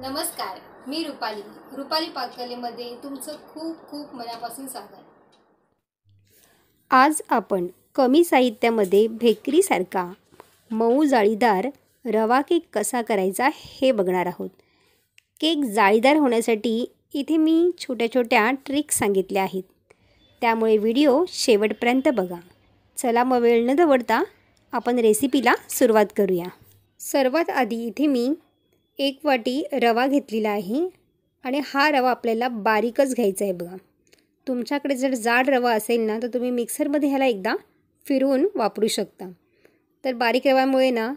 नमस्कार, मी रुपाली. रुपाली पाककलेमध्ये तुमचं खूप खूप मनापासून स्वागत. आज आपण कमी साहित्यामध्ये बेकरीसारखा मऊ जाळीदार रवा केक कसा करायचा हे बघणार आहोत. केक जाळीदार होण्यासाठी इथे मी छोट्या छोट्या ट्रिक्स सांगितल्या आहेत, त्यामुळे व्हिडिओ शेवटपर्यंत बघा. चला मग वेळ न दवडता आपण रेसिपीला सुरुवात करूया. सर्वात आधी इथे मी 1 वाटी रवा घेतलेला आहे आणि हा रवा आपल्याला बारीकच घ्यायचा आहे बघा. तुमच्याकडे जर जाड रवा असेल ना तर तुम्ही मिक्सरमध्ये ह्याला एकदा फिरवून वापरू शकता. तर बारीक रव्यामुळे ना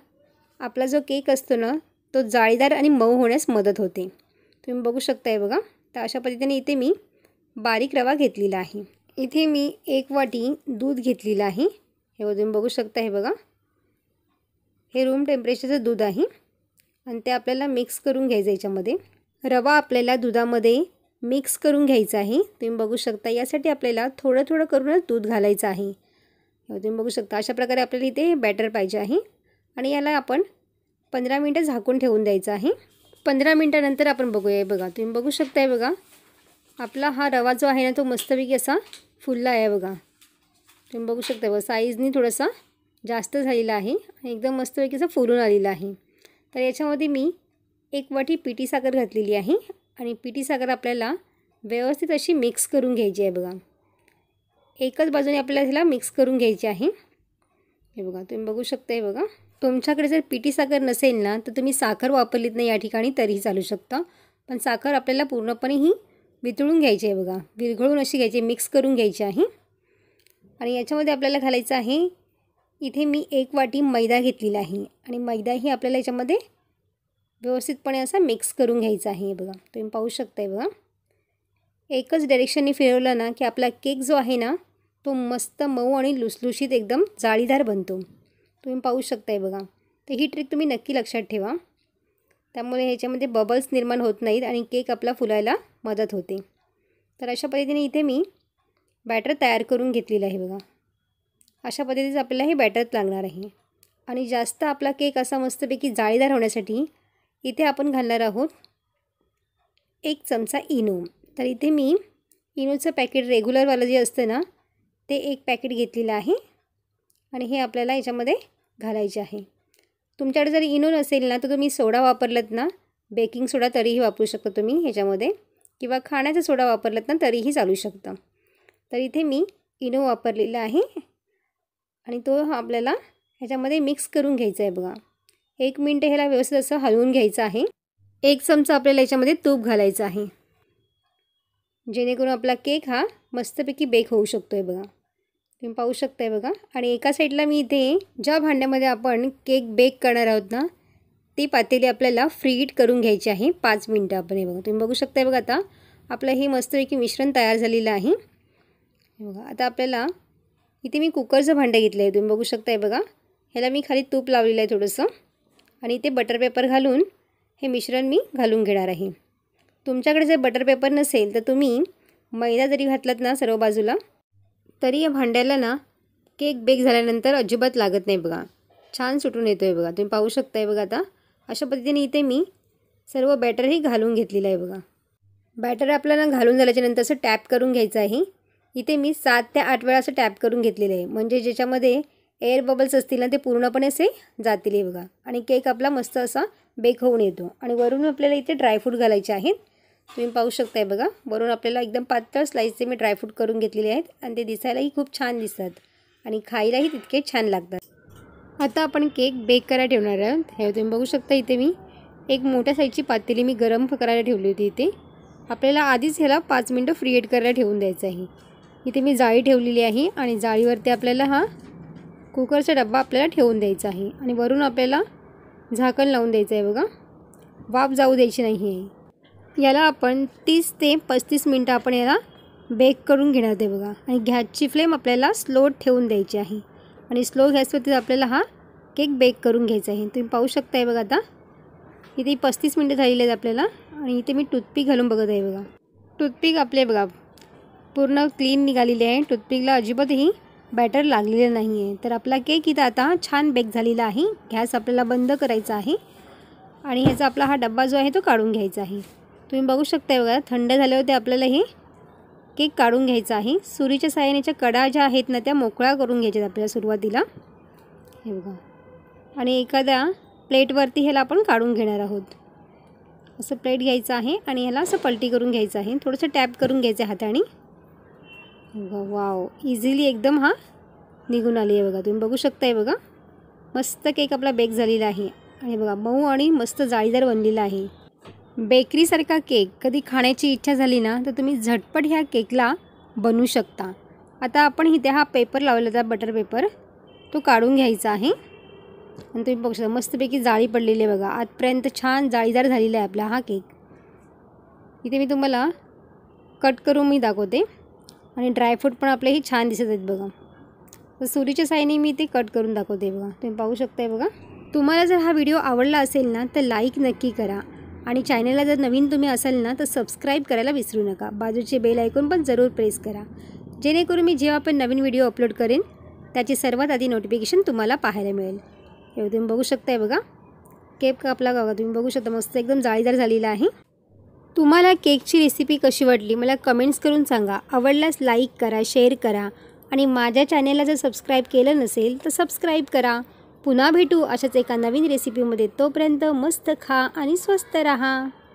आपला जो केक असतो ना तो जाळीदार आणि मऊ होण्यास मदत होते. तुम्ही बघू शकताय बघा. तर अशा पद्धतीने इथे मी बारीक रवा घेतलेला आहे. इथे मी 1 वाटी दूध घेतलेलं आहे. हे तुम्ही बघू शकता. हे बघा, हे रूम टेम्परेचरचं दूध आहे आणि ते आपल्याला मिक्स करून घ्यायचं. याच्यामध्ये रवा आपल्याला दुधामध्ये मिक्स करून घ्यायचं आहे. तुम्ही बघू शकता. यासाठी आपल्याला थोडं थोडं करूनच दूध घालायचं आहे. तुम्ही बघू शकता. अशा प्रकारे आपल्याला इथे बॅटर पाहिजे आहे आणि याला आपण 15 मिनटं झाकून ठेवून द्यायचं आहे. 15 मिनटानंतर आपण बघूया. बघा, तुम्ही बघू शकताय बघा, आपला हा रवा जो आहे ना तो मस्तपैकी असा फुलला आहे बघा. तुम्ही बघू शकता बघा, साईजनी थोडासा जास्त झालेला आहे आणि एकदम मस्तपैकी असं फुलून आलेला आहे. तर याच्यामध्ये मी 1 वाटी पिठी साखर घातलेली आहे आणि पिठी साखर आपल्याला व्यवस्थित अशी मिक्स करून घ्यायची आहे बघा. एकच बाजूने आपल्याला ह्याला मिक्स करून घ्यायची आहे. हे बघा, तुम्ही बघू शकता. हे बघा, तुमच्याकडे जर पिठी साखर नसेल ना तर तुम्ही साखर वापरलीत नाही या ठिकाणी तरीही चालू शकता. पण साखर आपल्याला पूर्णपणे ही वितळून घ्यायची आहे बघा. विरघळून अशी घ्यायची, मिक्स करून घ्यायची आहे. आणि याच्यामध्ये आपल्याला घालायचं आहे, इथे मी 1 वाटी मैदा घेतलेला आहे आणि मैदाही आपल्याला याच्यामध्ये व्यवस्थितपणे असा मिक्स करून घ्यायचा आहे. बघा, तुम्ही पाहू शकताय बघा. एकच डायरेक्शनने फिरवलं ना की आपला केक जो आहे ना तो मस्त मऊ आणि लुसलुशीत एकदम जाळीदार बनतो. तुम्ही पाहू शकताय बघा. तर ही ट्रिक तुम्ही नक्की लक्षात ठेवा. त्यामुळे ह्याच्यामध्ये बबल्स निर्माण होत नाहीत आणि केक आपला फुलायला मदत होते. तर अशा पद्धतीने इथे मी बॅटर तयार करून घेतलेलं आहे बघा. अशा पद्धतीचं आपल्याला हे बॅटर लागणार आहे. आणि जास्त आपला केक असा मस्तपैकी जाळीदार होण्यासाठी इथे आपण घालणार आहोत 1 चमचा इनो. तर इथे मी इनोचं पॅकेट रेग्युलरवालं जे असतं ना ते 1 पॅकेट घेतलेलं आहे आणि हे आपल्याला याच्यामध्ये घालायचे आहे. तुमच्याकडे जर इनो नसेल ना तर तुम्ही सोडा वापरलात ना, बेकिंग सोडा तरीही वापरू शकता तुम्ही ह्याच्यामध्ये, किंवा खाण्याचा सोडा वापरलात ना तरीही चालू शकतं. तर इथे मी इनो वापरलेला आहे आणि तो आपल्याला ह्याच्यामध्ये मिक्स करून घ्यायचा आहे बघा. 1 मिनटं ह्याला व्यवस्थित असं हलवून घ्यायचं आहे. 1 चमचा आपल्याला याच्यामध्ये तूप घालायचं आहे, जेणेकरून आपला केक हा मस्तपैकी बेक होऊ शकतो आहे बघा. तुम्ही पाहू शकताय बघा. आणि एका साईडला मी इथे ज्या भांड्यामध्ये आपण केक बेक करणार आहोत ना ती पातेली आपल्याला फ्री हीट करून घ्यायची आहे 5 मिनटं आपण. हे बघा, तुम्ही बघू शकताय बघा. आता आपलं हे मस्तपैकी मिश्रण तयार झालेलं आहे. हे बघा, आता आपल्याला इथे मी कुकरचं भांडं घेतलं आहे. तुम्ही बघू शकताय बघा. ह्याला मी खाली तूप लावलेलं आहे थोडंसं आणि इथे बटर पेपर घालून हे मिश्रण मी घालून घेणार आहे. तुमच्याकडे जर बटर पेपर नसेल तर तुम्ही मैदा जरी घातलात ना सर्व बाजूला तरी या भांड्याला ना केक बेक झाल्यानंतर अजिबात लागत नाही बघा. छान सुटून येतो आहे बघा. तुम्ही पाहू शकताय बघा. आता अशा पद्धतीने इथे मी सर्व बॅटरही घालून घेतलेलं आहे बघा. बॅटर आपल्याला घालून झाल्याच्यानंतर असं टॅप करून घ्यायचं आहे. इथे मी 7 ते 8 वेळा असं टॅप करून घेतलेलं आहे, म्हणजे ज्याच्यामध्ये एअर बबल्स असतील ना ते पूर्णपणे असे जातील आहे बघा. आणि केक आपला मस्त असा बेक होऊन येतो. आणि वरून आपल्याला इथे ड्रायफ्रूट घालायचे आहेत. तुम्ही पाहू शकताय बघा. वरून आपल्याला एकदम पातळ स्लाईसचे मी ड्रायफ्रूट करून घेतलेले आहेत आणि ते दिसायलाही खूप छान दिसतात आणि खायलाही तितके छान लागतात. आता आपण केक बेक करायला ठेवणार आहोत. हे तुम्ही बघू शकता. इथे मी एक मोठ्या साईजची पातेली मी गरम करायला ठेवली होती. इथे आपल्याला आधीच ह्याला 5 मिनटं फ्री हीट करायला ठेवून द्यायचं आहे. इथे मी जाळी ठेवलेली आहे आणि जाळीवरती आपल्याला हा कुकरचा डब्बा आपल्याला ठेवून द्यायचा आहे आणि वरून आपल्याला झाकण लावून द्यायचं आहे बघा. वाफ जाऊ द्यायची नाही आहे. याला आपण 30 ते 35 मिनटं आपण याला बेक करून घेणार आहे बघा. आणि गॅसची फ्लेम आपल्याला स्लो ठेवून द्यायची आहे आणि स्लो गॅसवरती आपल्याला हा केक बेक करून घ्यायचा आहे. तुम्ही पाहू शकताय बघा. आता इथे 35 मिनटं झालेली आहेत आपल्याला आणि इथे मी टूथपिक घालून बघत आहे बघा. टूथपिक आपले बघा पूर्ण क्लीन निघालेली आहे. टूथपिकला अजिबातही बॅटर लागलेलं नाही आहे. तर आपला केक इथं आता छान बेक झालेला आहे. गॅस आपल्याला बंद करायचा आहे आणि ह्याचा आपला हा डब्बा जो आहे तो काढून घ्यायचा आहे. तुम्ही बघू शकता बघा, थंड झाल्यावरती आपल्याला हे केक काढून घ्यायचा आहे. सुरीच्या साहाय्याने कडा ज्या आहेत ना त्या मोकळ्या करून घ्यायच्यात आपल्याला सुरुवातीला. हे बघा, आणि एखाद्या प्लेटवरती ह्याला आपण काढून घेणार आहोत. असं प्लेट घ्यायचं आहे आणि ह्याला असं पलटी करून घ्यायचं आहे. थोडंसं टॅप करून घ्यायचं आहे हाताने. बघा, वाव, इझिली एकदम हा निघून आली आहे बघा. तुम्ही बघू शकताय बघा, मस्त केक आपला बेक झालेला आहे. आणि बघा, मऊ आणि मस्त जाळीदार बनलेला आहे. बेकरीसारखा केक कधी खाण्याची इच्छा झाली ना तर तुम्ही झटपट ह्या केकला बनवू शकता. आता आपण इथे हा पेपर लावलेला होता, बटर पेपर, तो काढून घ्यायचा आहे. आणि तुम्ही बघू शकता मस्तपैकी जाळी पडलेली आहे बघा. आजपर्यंत छान जाळीदार झालेला आहे आपला हा केक. इथे मी तुम्हाला कट करून मी दाखवते. आणि ड्रायफ्रूट पण आपलेही छान दिसत आहेत बघा. तर सुरीच्या साहाय्याने मी ते कट करून दाखवते बघा. तुम्ही पाहू शकताय बघा. तुम्हाला जर हा व्हिडिओ आवडला असेल ना तर लाईक नक्की करा. आणि चॅनलला जर नवीन तुम्ही असाल ना तर सबस्क्राईब करायला विसरू नका. बाजूचे बेल आयकॉन पण जरूर प्रेस करा, जेणेकरून मी जेव्हा पण नवीन व्हिडिओ अपलोड करेन त्याची सर्वात आधी नोटिफिकेशन तुम्हाला पाहायला मिळेल. हे तुम्ही बघू शकताय बघा, केक आपला बघा तुम्ही बघू शकता मस्त एकदम जाळीदार झालेला आहे. तुम्हाला केकची रेसिपी कशी वाटली मला कमेंट्स करून सांगा. आवडल्यास लाईक करा, शेअर करा आणि माझ्या चॅनेलला जर सबस्क्राईब केलं नसेल तर सबस्क्राईब करा. पुन्हा भेटू अशाच एका नवीन रेसिपीमध्ये. तोपर्यंत मस्त खा आणि स्वस्त राहा.